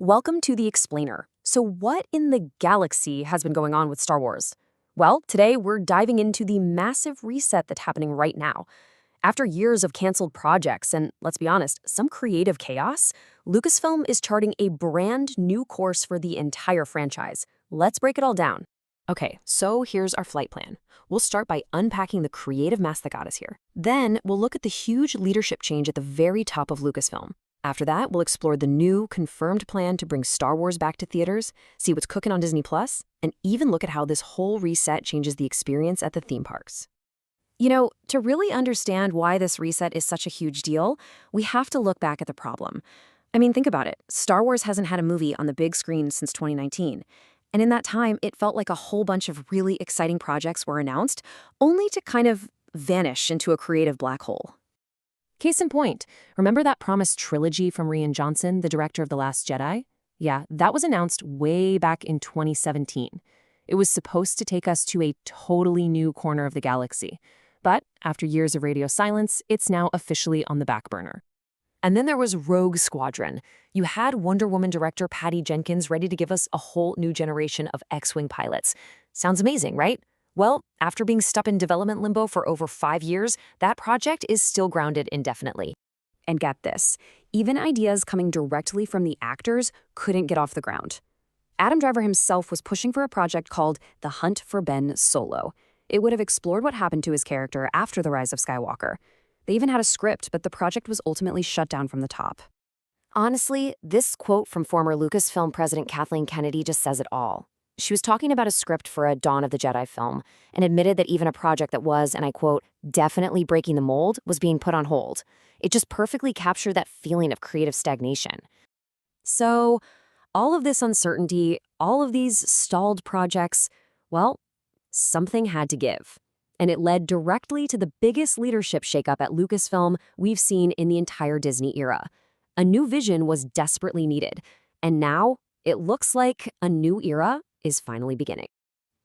Welcome to the Explainer. So, what in the galaxy has been going on with Star Wars? Well, today we're diving into the massive reset that's happening right now. After years of canceled projects and, let's be honest, some creative chaos, Lucasfilm is charting a brand new course for the entire franchise. Let's break it all down. Okay, so here's our flight plan. We'll start by unpacking the creative mess that got us here. Then we'll look at the huge leadership change at the very top of Lucasfilm. After that, we'll explore the new, confirmed plan to bring Star Wars back to theaters, see what's cooking on Disney+, and even look at how this whole reset changes the experience at the theme parks. To really understand why this reset is such a huge deal, we have to look back at the problem. Think about it. Star Wars hasn't had a movie on the big screen since 2019. And in that time, it felt like a whole bunch of really exciting projects were announced, only to kind of vanish into a creative black hole. Case in point, remember that promised trilogy from Rian Johnson, the director of The Last Jedi? Yeah, that was announced way back in 2017. It was supposed to take us to a totally new corner of the galaxy. But after years of radio silence, it's now officially on the back burner. And then there was Rogue Squadron. You had Wonder Woman director Patty Jenkins ready to give us a whole new generation of X-Wing pilots. Sounds amazing, right? Well, after being stuck in development limbo for over 5 years, that project is still grounded indefinitely. And get this, even ideas coming directly from the actors couldn't get off the ground. Adam Driver himself was pushing for a project called The Hunt for Ben Solo. It would have explored what happened to his character after the rise of Skywalker. They even had a script, but the project was ultimately shut down from the top. Honestly, this quote from former Lucasfilm president Kathleen Kennedy just says it all. She was talking about a script for a Dawn of the Jedi film and admitted that even a project that was, and I quote, definitely breaking the mold was being put on hold. It just perfectly captured that feeling of creative stagnation. So, all of this uncertainty, all of these stalled projects, well, something had to give. And it led directly to the biggest leadership shakeup at Lucasfilm we've seen in the entire Disney era. A new vision was desperately needed, and now it looks like a new era is finally beginning.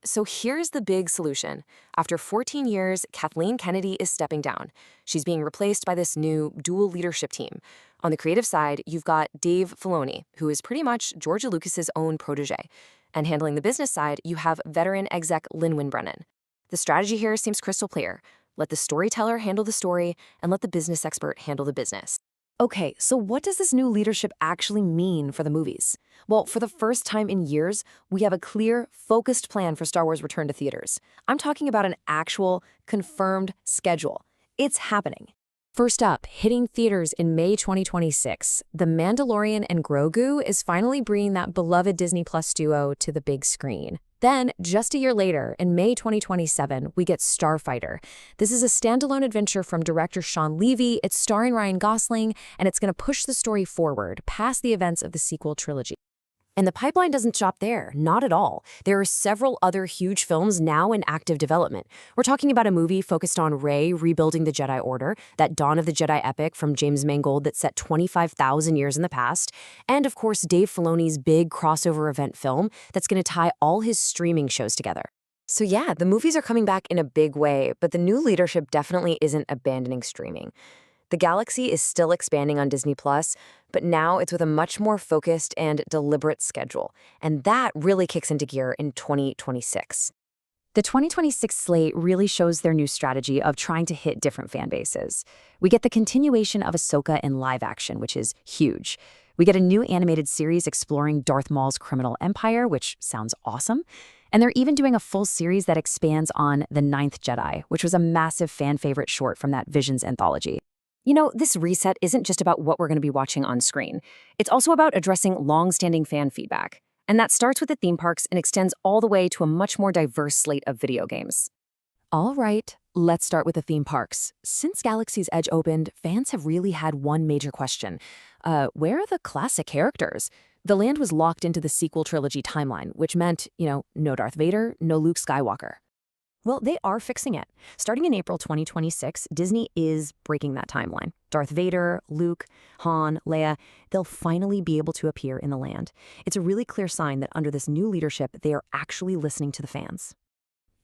So here's the big solution. After 14 years, Kathleen Kennedy is stepping down. She's being replaced by this new dual leadership team. On the creative side, you've got Dave Filoni, who is pretty much George Lucas's own protege. And handling the business side, you have veteran exec Lin Brennan. The strategy here seems crystal clear. Let the storyteller handle the story, and let the business expert handle the business. Okay, so what does this new leadership actually mean for the movies? Well, for the first time in years, we have a clear, focused plan for Star Wars Return to theaters. I'm talking about an actual, confirmed schedule. It's happening. First up, hitting theaters in May 2026, The Mandalorian and Grogu is finally bringing that beloved Disney Plus duo to the big screen. Then, just a year later, in May 2027, we get Starfighter. This is a standalone adventure from director Sean Levy, it's starring Ryan Gosling, and it's going to push the story forward, past the events of the sequel trilogy. And the pipeline doesn't stop there, not at all. There are several other huge films now in active development. We're talking about a movie focused on Rey rebuilding the Jedi Order, that Dawn of the Jedi epic from James Mangold that's set 25,000 years in the past, and of course Dave Filoni's big crossover event film that's going to tie all his streaming shows together. So yeah, the movies are coming back in a big way, but the new leadership definitely isn't abandoning streaming. The galaxy is still expanding on Disney+, but now it's with a much more focused and deliberate schedule, and that really kicks into gear in 2026. The 2026 slate really shows their new strategy of trying to hit different fan bases. We get the continuation of Ahsoka in live action, which is huge. We get a new animated series exploring Darth Maul's criminal empire, which sounds awesome. And they're even doing a full series that expands on The Ninth Jedi, which was a massive fan favorite short from that Visions anthology. This reset isn't just about what we're going to be watching on screen. It's also about addressing long-standing fan feedback. And that starts with the theme parks and extends all the way to a much more diverse slate of video games. All right, let's start with the theme parks. Since Galaxy's Edge opened, fans have really had one major question. Where are the classic characters? The land was locked into the sequel trilogy timeline, which meant, no Darth Vader, no Luke Skywalker. Well, they are fixing it. Starting in April 2026, Disney is breaking that timeline. Darth Vader, Luke, Han, Leia, they'll finally be able to appear in the land. It's a really clear sign that under this new leadership, they are actually listening to the fans.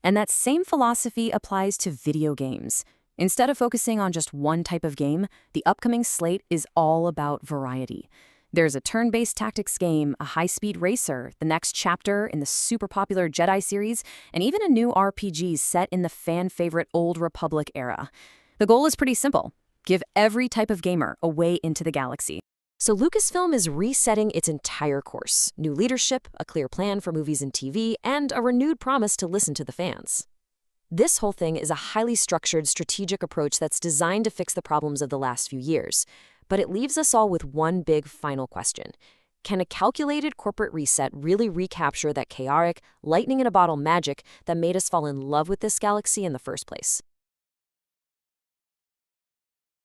And that same philosophy applies to video games. Instead of focusing on just one type of game, the upcoming slate is all about variety. There's a turn-based tactics game, a high-speed racer, the next chapter in the super popular Jedi series, and even a new RPG set in the fan-favorite Old Republic era. The goal is pretty simple. Give every type of gamer a way into the galaxy. So Lucasfilm is resetting its entire course. New leadership, a clear plan for movies and TV, and a renewed promise to listen to the fans. This whole thing is a highly structured, strategic approach that's designed to fix the problems of the last few years. But it leaves us all with one big final question. Can a calculated corporate reset really recapture that chaotic, lightning-in-a-bottle magic that made us fall in love with this galaxy in the first place?